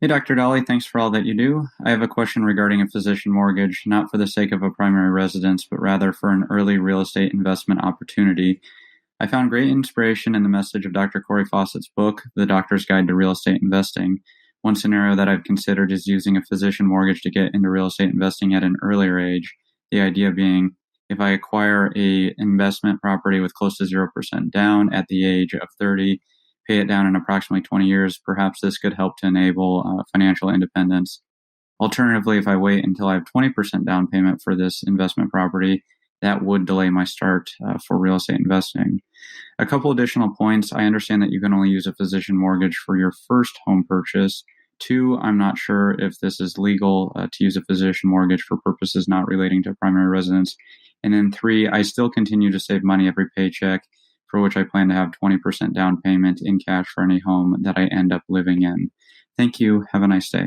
Hey, Dr. Dolly, thanks for all that you do. I have a question regarding a physician mortgage, not for the sake of a primary residence, but rather for an early real estate investment opportunity. I found great inspiration in the message of Dr. Corey Fawcett's book, The Doctor's Guide to Real Estate Investing. One scenario that I've considered is using a physician mortgage to get into real estate investing at an earlier age. The idea being, if I acquire a investment property with close to 0% down at the age of 30, pay it down in approximately 20 years, perhaps this could help to enable financial independence. Alternatively, if I wait until I have 20% down payment for this investment property, that would delay my start for real estate investing. A couple additional points. I understand that you can only use a physician mortgage for your first home purchase. Two, I'm not sure if this is legal to use a physician mortgage for purposes not relating to primary residence. And then three, I still continue to save money every paycheck, for which I plan to have 20% down payment in cash for any home that I end up living in. Thank you. Have a nice day.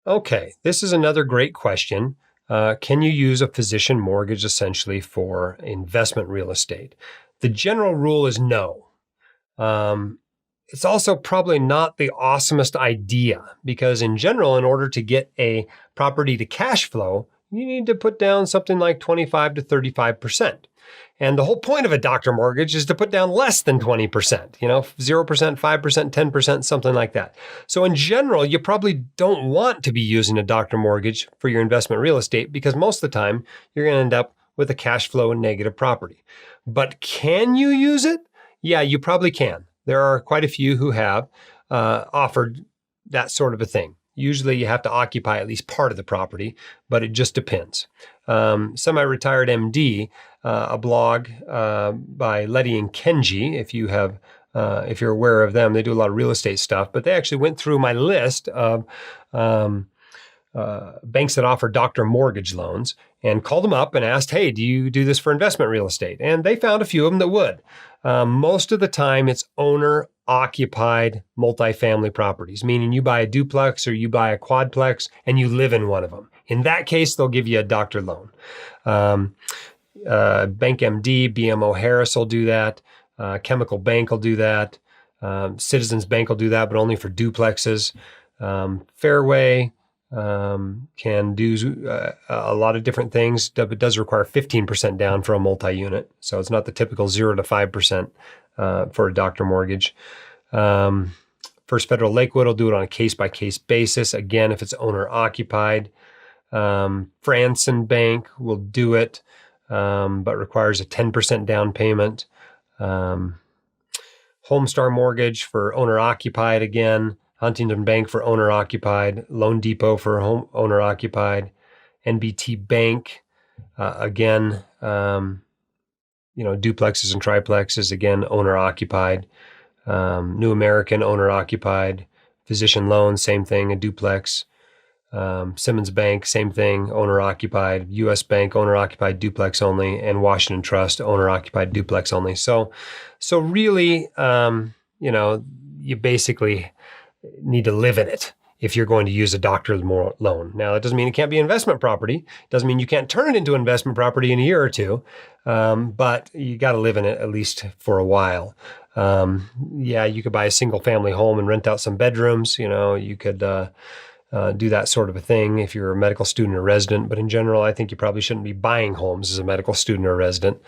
Okay, this is another great question. Can you use a physician mortgage essentially for investment real estate? The general rule is no. It's also probably not the awesomest idea because in general, in order to get a property to cash flow, you need to put down something like 25 to 35%. And the whole point of a doctor mortgage is to put down less than 20%, 0%, 5%, 10%, something like that. So in general, you probably don't want to be using a doctor mortgage for your investment real estate because most of the time you're going to end up with a cash flow and negative property. But can you use it? Yeah, you probably can. There are quite a few who have offered that sort of a thing. Usually you have to occupy at least part of the property, but it just depends. Semi-Retired MD, a blog by Letty and Kenji, if you're aware of them, they do a lot of real estate stuff, but they actually went through my list of banks that offer doctor mortgage loans and called them up and asked, hey, do you do this for investment real estate? And they found a few of them that would. Most of the time, it's owner-occupied multifamily properties, meaning you buy a duplex or you buy a quadplex and you live in one of them. In that case, they'll give you a doctor loan. Bank MD, BMO Harris will do that. Chemical Bank will do that. Citizens Bank will do that, but only for duplexes. Fairway can do a lot of different things. It does require 15% down for a multi-unit. So it's not the typical 0 to 5% for a doctor mortgage. First Federal Lakewood will do it on a case-by-case basis. Again, if it's owner-occupied. Franson Bank will do it, but requires a 10% down payment. Homestar Mortgage for owner-occupied again. Huntington Bank for owner-occupied, Loan Depot for owner-occupied, NBT Bank, again, duplexes and triplexes, again, owner-occupied, New American, owner-occupied, Physician Loans, same thing, a duplex, Simmons Bank, same thing, owner-occupied, U.S. Bank, owner-occupied, duplex only, and Washington Trust, owner-occupied, duplex only. So really, you basically need to live in it if you're going to use a doctor loan. Now, that doesn't mean it can't be investment property. It doesn't mean you can't turn it into investment property in a year or two, but you got to live in it at least for a while. You could buy a single family home and rent out some bedrooms. You could do that sort of a thing if you're a medical student or resident. But in general, I think you probably shouldn't be buying homes as a medical student or resident.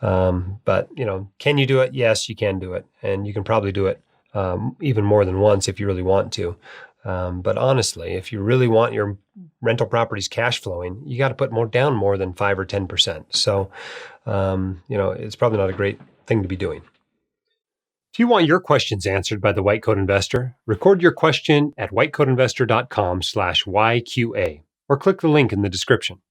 But can you do it? Yes, you can do it. And you can probably do it even more than once if you really want to. But honestly, if you really want your rental properties cash flowing, you got to put down more than 5 or 10%. So, it's probably not a great thing to be doing. If you want your questions answered by the White Coat Investor, record your question at whitecoatinvestor.com/YQA or click the link in the description.